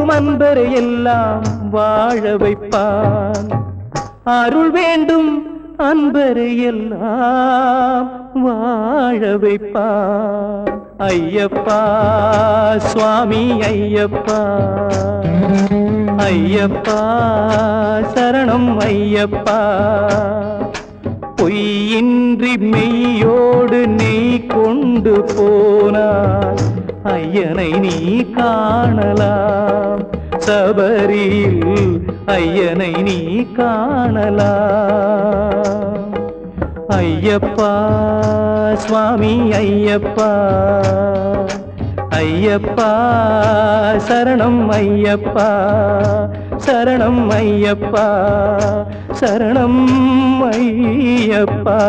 வேண்டும் அன்பரை எல்லாம் வாழ வைப்பான். அருள் வேண்டும் அன்பரை எல்லாம் வாழ வைப்பான். ஐயப்பா சுவாமி ஐயப்பா, ஐயப்பா சரணம் ஐயப்பா. பொய்யின்றி மெய்யோடு நெய் கொண்டு போனான் ஐயனை நீ காணலாம். சபரியில் ஐயனை நீ காணலாம். ஐயப்பா சுவாமி ஐயப்பா, ஐயப்பா சரணம் ஐயப்பா, சரணம் ஐயப்பா, சரணம் ஐயப்பா.